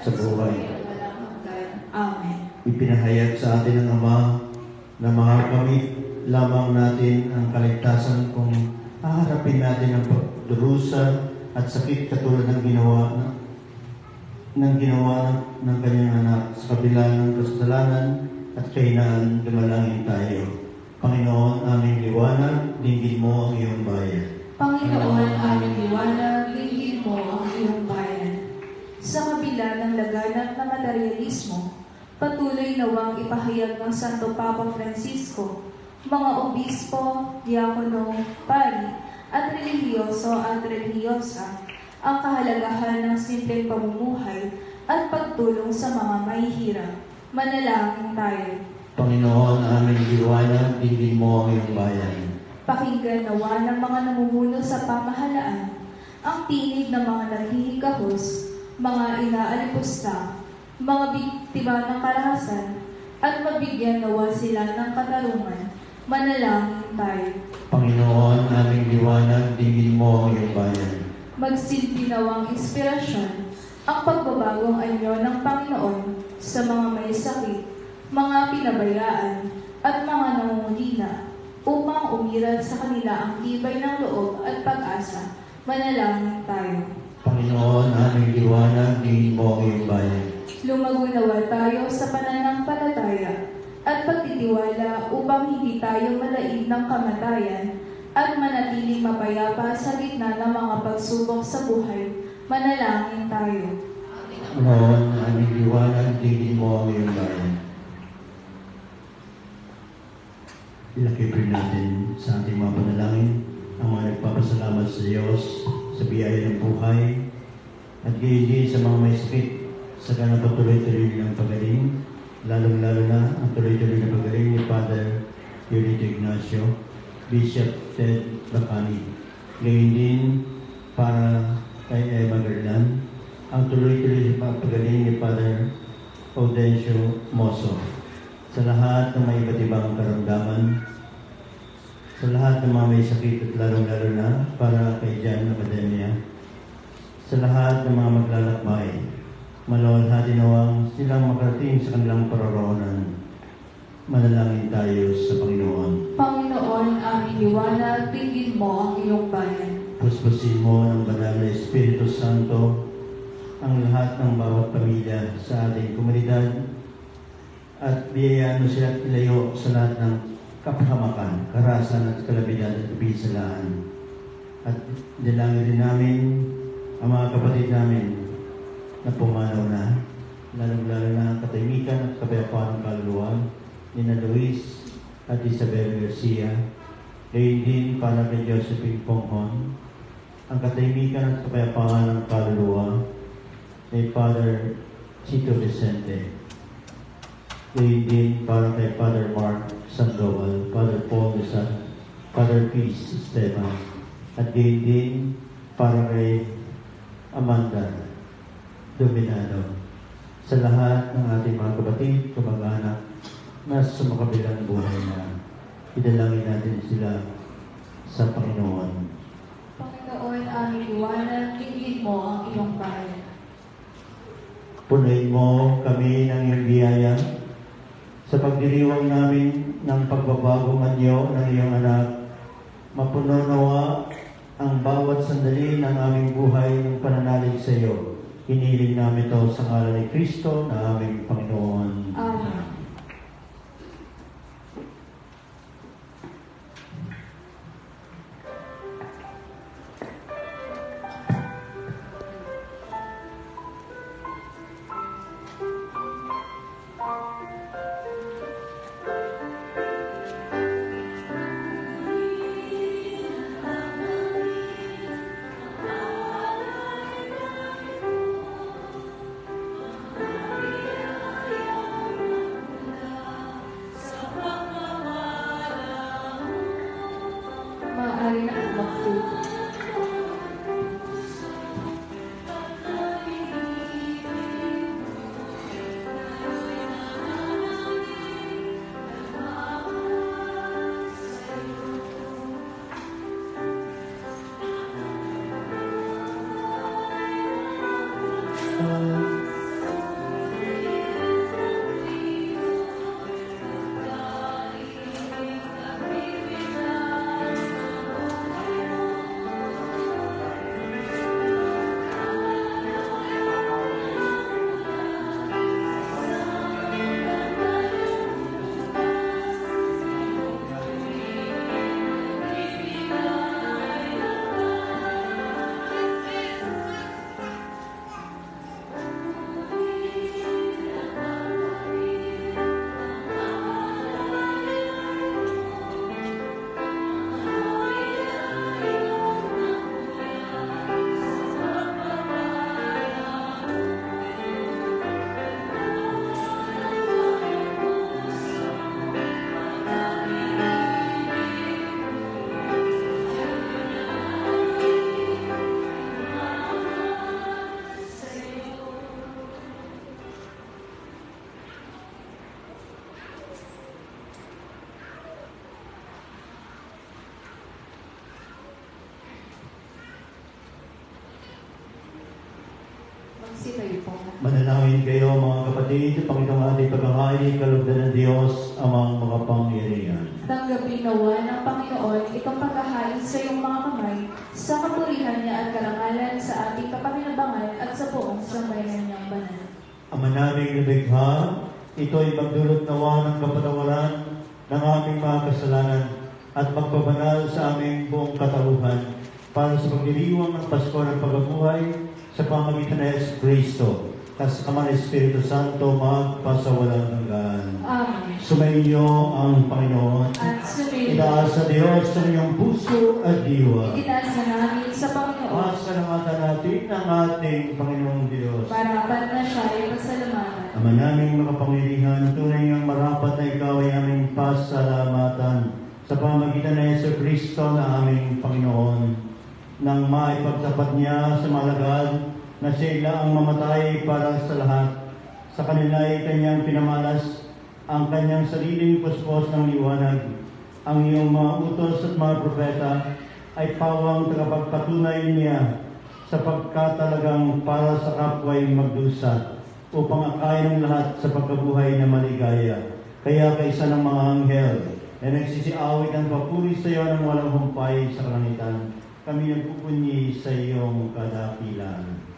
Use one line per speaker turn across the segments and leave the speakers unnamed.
sa buhay.
Amen.
Ipinahayag sa atin ng Ama na mahakamit lamang natin ang kaligtasan kung haharapin natin ang pagdurusa at sakit katulad ng ginawa ng kanyang anak. Sa kabila ng kasalanan at kahinaan, dumalangin tayo. Panginoon, aming liwanag, dinggin mo ang iyong bayan.
Panginoon, aming liwanag, dinggin mo ang iyong bayan. Sa kabila ng laganap na materialismo, patuloy nawang ipahayag ng Santo Papa Francisco, mga obispo, diakono, pari, at relihiyoso at relihiyosa, ang kahalagahan ng simpleng pamumuhay at pagtulong sa mga mahihirap. Manalangin tayo.
Panginoon, aming liwanag, dinggin mo ang iyong bayan.
Pakinggan nawa ng mga namumuno sa pamahalaan ang tinig ng mga naghihikahos, mga inaalipusta, mga biktima ng karahasan, at mabigyan nawa sila ng katarungan. Manalangin tayo.
Panginoon, aming liwanag, dinggin mo ang iyong bayan.
Magsilbi nawang inspirasyon ang pagbabagong anyo ng Panginoon sa mga may sakit, mga pinabayaan, at mga nangungulina upang umiral sa kanila ang tibay ng loob at pag-asa. Manalangin tayo.
Panginoon, aming liwanag, dinggin mo ang iyong bayan.
Lumago nawa tayo sa pananampalataya at pagtitiwala upang hindi tayo malaid ng kamatayan at manatiling mapayapa sa gitna ng mga pagsubok sa buhay. Manalangin tayo.
Panginoon, aming liwanag, dinggin mo ang iyong bayan. Ilakip rin natin sa ating mga panalangin ang mga nagpapasalamat sa Diyos sa biyaya ng buhay at gayon din sa mga may sakit sa kanang patuloy-tuloy ng pagaling, lalong-lalo na ang tuloy-tuloy na pagaling ni Father Yulito Ignacio, Bishop Ted Bacani. Gayon din para kay Emma Gerlan, ang tuloy-tuloy na pagaling ni Father Audencio Moso. Sa lahat ng may iba't ibang karamdaman, sa lahat ng mga may sakit at lalong-lalo na para kay Jan Academia, sa lahat ng mga maglalakbay, maluwalhati nawang silang makarating sa kanilang paroroonan. Manalangin tayo sa Panginoon.
Panginoon, aming liwanag, dinggin mo ang iyong bayan.
Puspusin mo ng banal na Espiritu Santo ang lahat ng bawat pamilya sa ating komunidad at biyayaan mo sila at ilayo sa lahat ng kapahamakan, karahasan at kalabidad at kapisalaan. At dalangin din namin ang mga kapatid namin na pumanaw na, lalong-lalo na ang katahimikan at kapayapaan ng kaluluwa ni na Luis at Isabel Garcia. Gayon din para kay Josephine Ponghon, ang katahimikan at kapayapaan ng kaluluwa ni Father Chito Vicente. Gayon din para kay Father Mark Sandoval, Father Paul Desan, Father Peace Esteban, at gayon din para kay Amanda Dominado. Sa lahat ng ating mga kapatid, kamag-anak na sa makabilang buhay na idalangin natin sila sa Panginoon.
Panginoon, aming liwanag, dinggin mo ang iyong bayan.
Punuin mo kami ng iyong biyaya sa pagdiriwang namin ng pagbabagong anyo ng iyong anak. Mapuno nawa ang bawat sandali ng aming buhay ng pananalig sa iyo. Hiniling namin ito sa ngalan ni Kristo na aming Panginoon.
Amen. Sitayo po.
Manalangin kayo mga kapatid, Panginoong ating pagkakaili, kalugdan ng Diyos, amang makapangyarihan.
Tanggapin nawa ng Panginoon itong pagkahain sa iyong mga kamay, sa kapurihan niya at karangalan sa ating kapakinabangan at sa buong sambayanan niyang banal.
Ama naming lumikha, ito ay magdulot nawa ng kapatawaran ng aming mga kasalanan at magpabanal sa aming buong katauhan para sa pagdiriwang ng Pasko ng pagkabuhay sa pamagitan ng Yesu Kristo, kasama ng Espiritu Santo, magpasawalang hanggan.
Amen.
Sumainyo ang Panginoon.
At sumayin.
Itaas sa Diyos sa inyong puso at diwa.
Itaas na namin sa Panginoon.
Pasalamatan natin ang ating Panginoong Diyos.
Marapat na siya ay pasalamatan.
Ama naming makapangyarihan, tunay ngang marapat na ikaw ay aming pasalamatan sa pamagitan ng Yesu Kristo na aming Panginoon, nang maipagtapat niya sa malagad na sila ang mamatay para sa lahat. Sa kanila ay kanyang pinamalas ang kanyang sariling puspos ng liwanag. Ang iyong mga utos at mga propeta ay pawang tagapagpatunay niya sapagkat talagang para sa kapwa'y magdusa upang akayin ng lahat sa pagkabuhay na maligaya. Kaya kaysa ng mga anghel na nagsisiawit ang papuri sa iyo ng walang humpay sa kalangitan, kami nagpupunyi sa iyong kadakilan.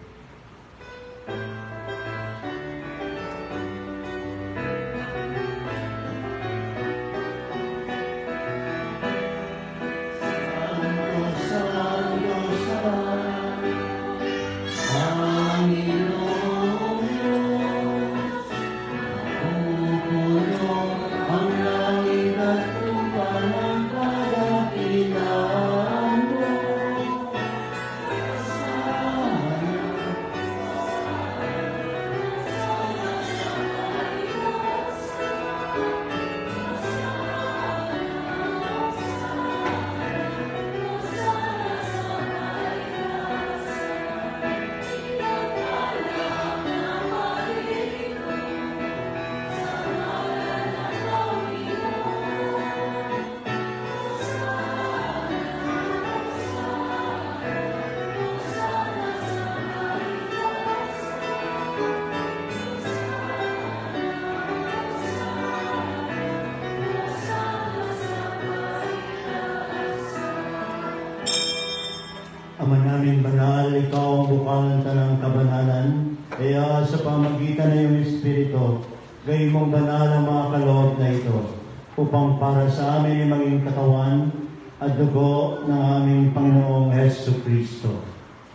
Ama namin banal, ikaw ang bukal ng tanang kabanalan, kaya sa pamagitan ng iyong Espiritu, gayon mong banal ang mga kaloob na ito, upang para sa amin ay maging katawan at dugo ng aming Panginoong Hesu Kristo.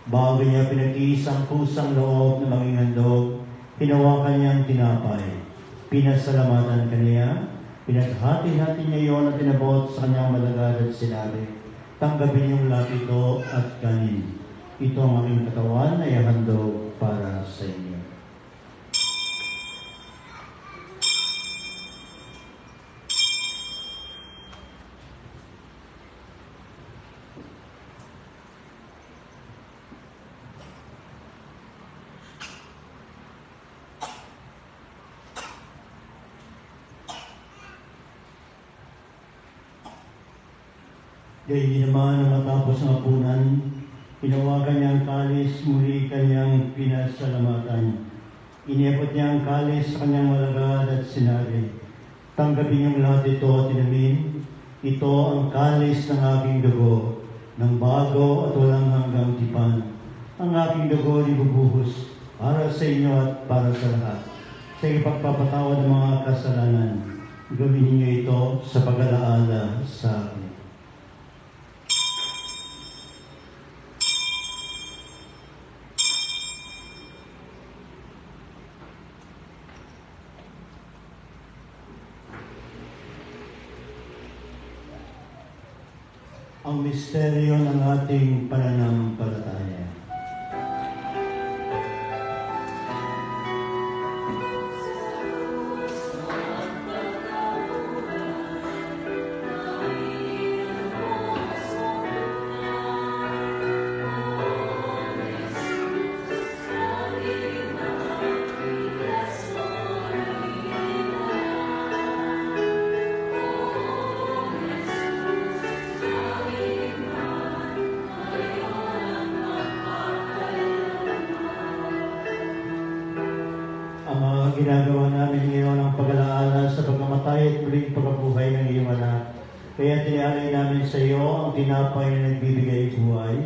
Bago niya pinag-iis ang pusang loob na maging handog, hinawakan niyang tinapay. Pinasalamatan kaniya, pinaghati-hati niya iyon at tinabot sa kanyang malagad at sinabi, tanggapin niyong lahat ito at kanin. Ito ang aking katawan na ihandog para sa inyo. Gayon naman na matapos ang hapunan, hinawakan niya ang kalis, muli kanyang pinasalamatan. Iniabot niya ang kalis sa kanyang malagad at sinabi, tanggapin niyong lahat ito at inumin. Ito ang kalis ng aking dugo, ng bago at walang hanggang tipan. Ang aking dugo ibubuhos para sa inyo at para sa lahat. Sa ipagpapatawad ng mga kasalanan, gawin niyo ito sa pag-alaala sa akin. Ang misteryo ng ating pananampalataya. ginagawa namin ngayon ang pag-alaala sa pagkamatay at muling pagkabuhay ng iyong anak. Kaya tinalay namin sa iyo ang tinapay na nagbibigay buhay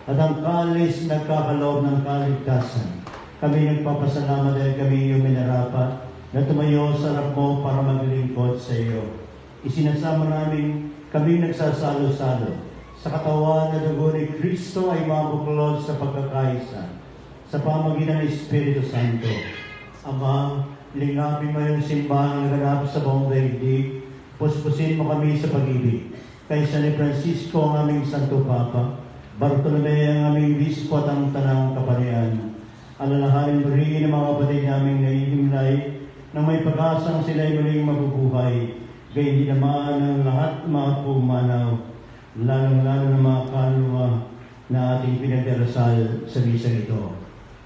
at ang kalis na nagkakaloob ng kaligtasan. Kami nagpapasalamat dahil kami iyong minarapat na tumayo sa harap mo para maglingkod sa iyo. Isinasama namin kami nagsasalo-salo sa katawan na dugo ni Kristo ay mabuklod sa pagkakaisa sa pamagitan ng Espiritu Santo. Ama, lingapin mo yung simbahan na naganap sa buong daigdig. Puspusin mo kami sa pag-ibig. Kay San Francisco ang aming Santo Papa, Bartolome ang aming Bispo at ang Tanang Kaparian. Alalahanin mo rin ang mga kapatid naming nahihimlay na may pag-asang sila'y muling mabubuhay. Gayun din naman ang lahat mga pumanaw, lalong-lalo ng mga kaluluwa na ating pinagdarasal sa misang ito.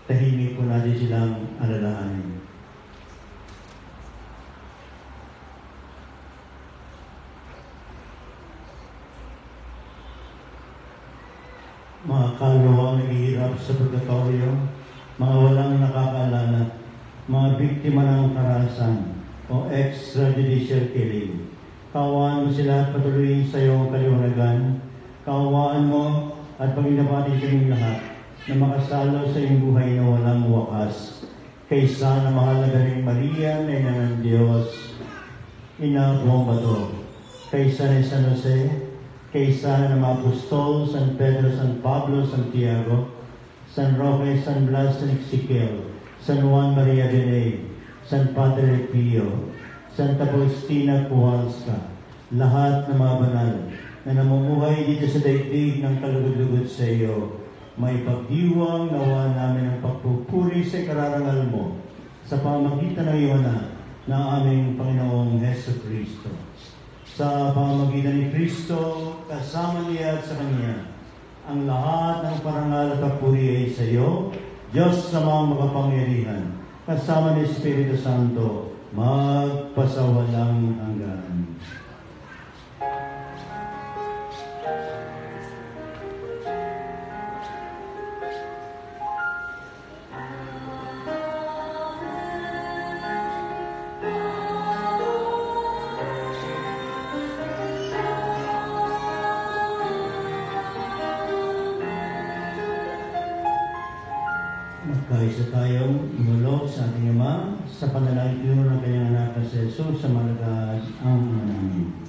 Tahimik po natin silang alalahanin. Mga kaluluwa ang naghihirap sa purgatorio, mga walang nakakaalala, mga biktima ng karahasan o extrajudicial killing. Kaawaan mo sila at patuloy sa iyong kaliwanagan. Kaawaan mo at paginabatin kaming lahat na makasalo sa iyong buhay na walang wakas. Kaysa na mahal na galing Maria, na ina ng Diyos, ina buong bato. Kaysa ni San Jose, kaysa ng mga apostol, San Pedro, San Pablo, Santiago, San Roque, San Blas, San Ezequiel, San Juan Maria Vianney, San Padre Pio, Santa Faustina Kowalska, lahat ng mga banal na namumuhay dito sa daigdig ng kalugod-lugod sa iyo, may pagdiwang nawa namin ang pagpupuri sa kararangal mo sa pamagitan ng iyo na aming Panginoong Heso Kristo. Sa pamagitan ni Kristo, kasama niya at sa Kanya, ang lahat ng parangal at papuri ay sa iyo, Diyos na mga makapangyarihan, kasama ni Espiritu Santo, magpasawalang hanggan. Magkaisa tayong imulog sa ating Ama sa panalangin tinuro ng kanyang anak na si Jesus sa malagad ang namin.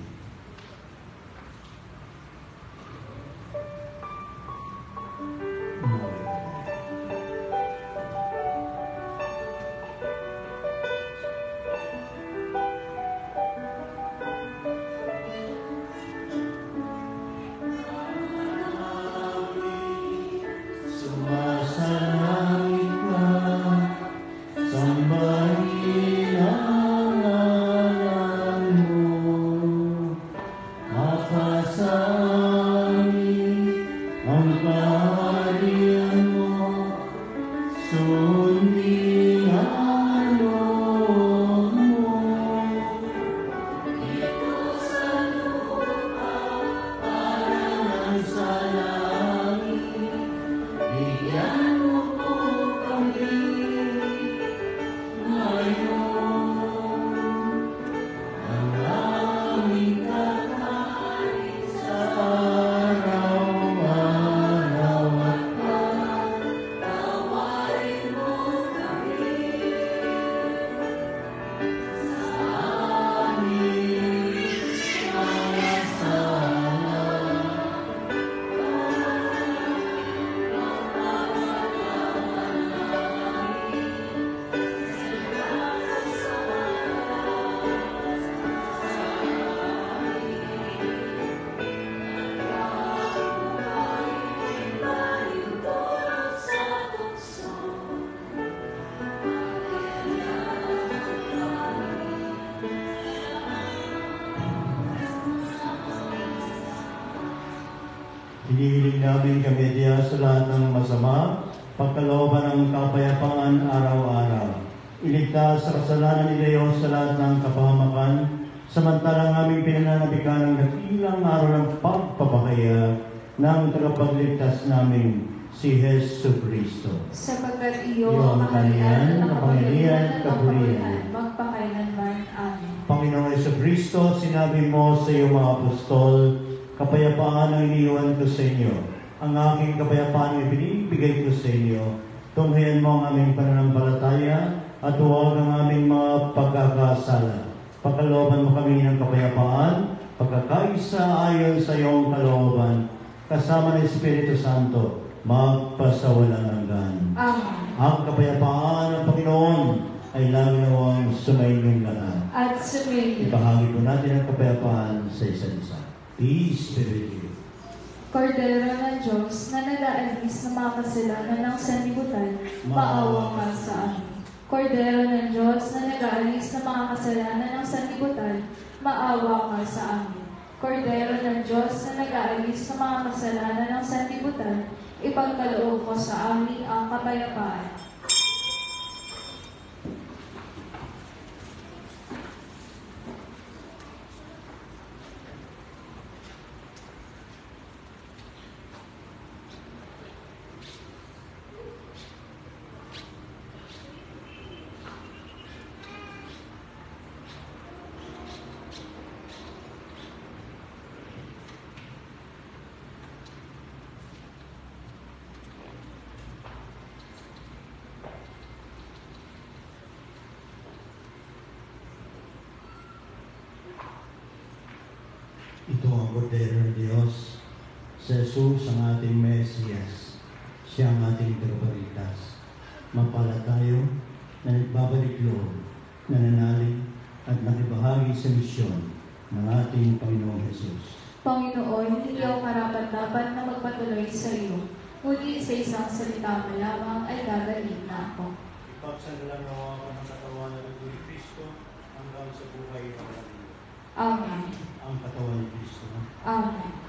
Hinihiling namin kami diya sa lahat ng masama, pagkalooban ng kapayapaan araw-araw. Iligtas sa kasalanan ni Diyos sa lahat ng kapahamakan, samantalang aming pinananabikan ng dakilang araw ng pagpapahayag ng tagapagligtas namin, si Jesu Cristo.
Sapagkat iyo
ang
kaharian,
kapangyarihan,
kapangyarihan,
kapurihan, sinabi mo sa iyong mga apostol, kapayapaan ang iniwan ko sa inyo. Ang aking kapayapaan ay binibigay ko sa inyo. Tunghayan mo ang aming pananampalataya at huwag ang aming mga pagkakasala. Pagkalooban mo kami ng kapayapaan, pagkakaisa ayon sa iyong kalooban, kasama ng Espiritu Santo, magpasawalang hanggan.
Amen.
Ang kapayapaan ng Panginoon ay lagi nawang sumainyong lahat.
At sumayin.
Ibahagi po natin ang kapayapaan sa isa't isa. Peace be with you.
Kordero ng Diyos na nag-aalis ng mga kasalanan ng sanlibutan, maawa ka sa amin. Kordero ng Diyos na nag-aalis ng mga kasalanan ng sanlibutan, maawa ka sa amin. Kordero ng Diyos na nag-aalis ng mga kasalanan ng sanlibutan, ipagkaloob mo sa amin ang kapayapaan.
Ito ang kordero ng Diyos, si Jesus ang ating Mesiyas, siya ang ating tagapagligtas. Mapalad tayo na nagbabalik loob, nananalig at nakibahagi sa misyon ng ating Panginoong Jesus.
Panginoon, hindi ako karapat-dapat na magpatuloy sa iyo, ngunit sa isang salita mo lamang ay gagaling na ako.
Ipagsandalan nawa ako ng katawan ng Kristo hanggang sa buhay ng walang hanggan.
Amen.
Ang katawan ni Kristo.
Amen.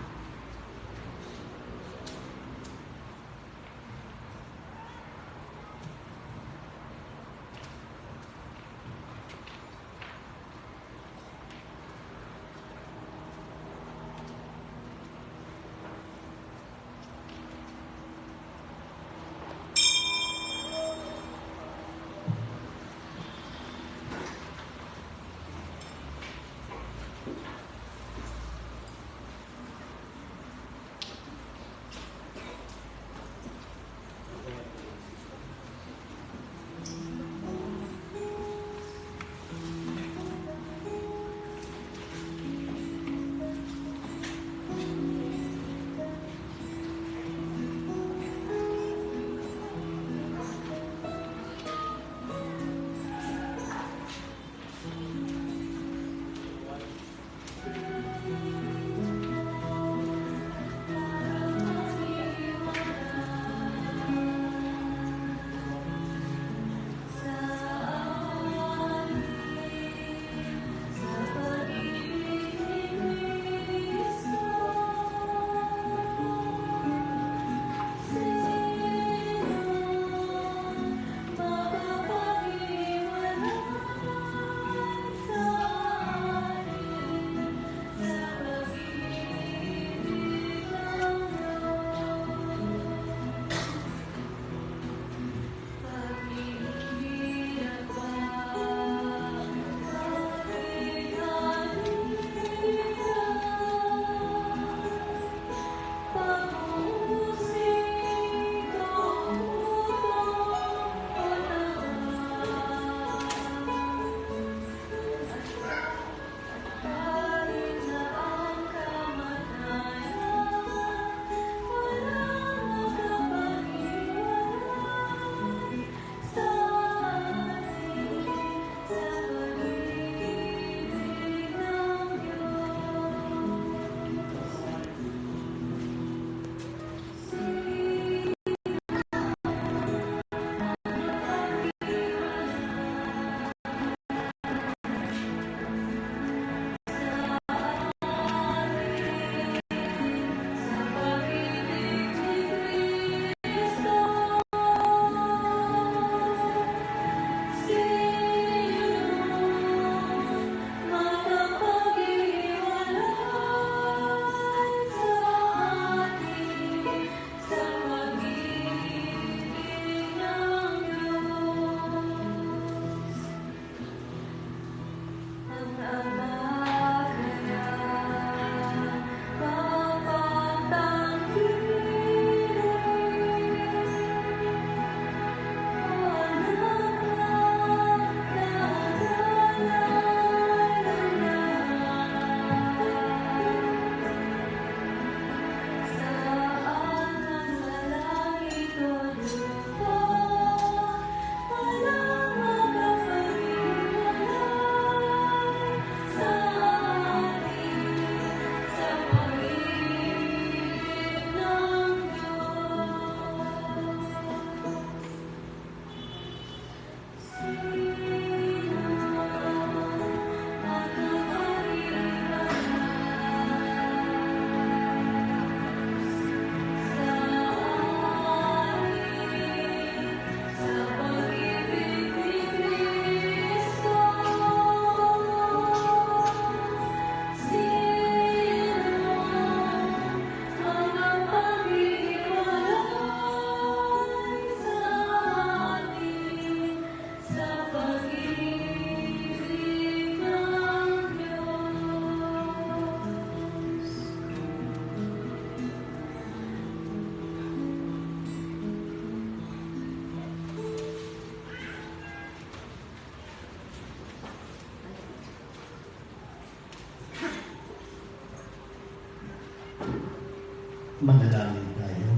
Manalangin tayo.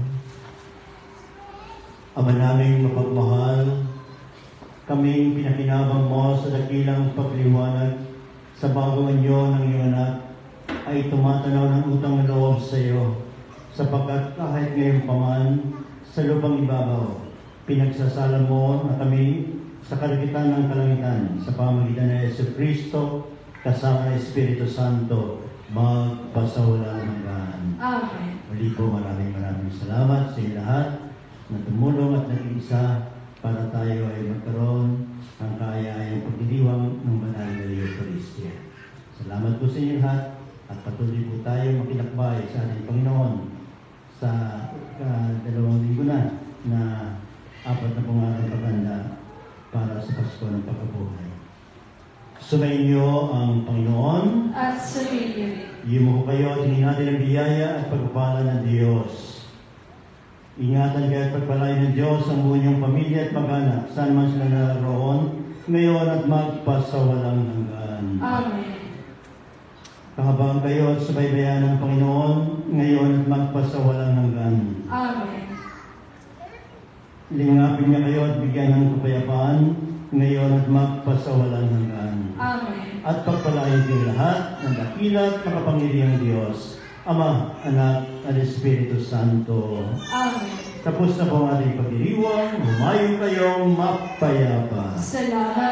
Ama naming mapagmahal, kaming pinakinabang mo sa dakilang pagliwanag sa bagong anyo ng iyong anak ay tumatanaw ng utang na loob sa iyo, sapagkat kahit ngayon pa man sa lubang ibabaw, pinagsasala mo na kami sa kalangitan ng kalangitan sa pamamagitan ng Yesu Kristo kasama ng Espiritu Santo magpasawalang hanggan.
Amen.
Muli po maraming salamat sa inyo lahat na tumulong at nag-iisa para tayo ay magkaroon ng kaayayang pagdiriwang ng banal na Eucharistia. Salamat po sa inyo lahat at patuloy po tayo makilakbay sa ating Panginoon sa 2 linggo na 4 na pong araw paganda para sa Pasko ng Pagkabuhay. Sumainyo ang Panginoon
At sumainyo rin.
Iyumuko kayo at hingin natin ang biyaya at pagpapala ng Diyos. Ingatan kayo at pagpalain ng Diyos ang buong iyong pamilya at mag-anak, saan man sila naroon, ngayon at magpasawalang hanggan.
Amen.
Kahabang kayo at subaybayan ng Panginoon, ngayon at magpasawalang hanggan.
Amen.
Lingapin niya kayo at bigyan ng kapayapaan, ngayon at magpasawalang hanggan.
Amen.
At pagpalain kayo lahat ng dakila at makapangyarihang Diyos, Ama, Anak, at Espiritu Santo.
Amen.
Tapos na po ang ating pagdiriwang, humayo kayong mapayapa.
Salamat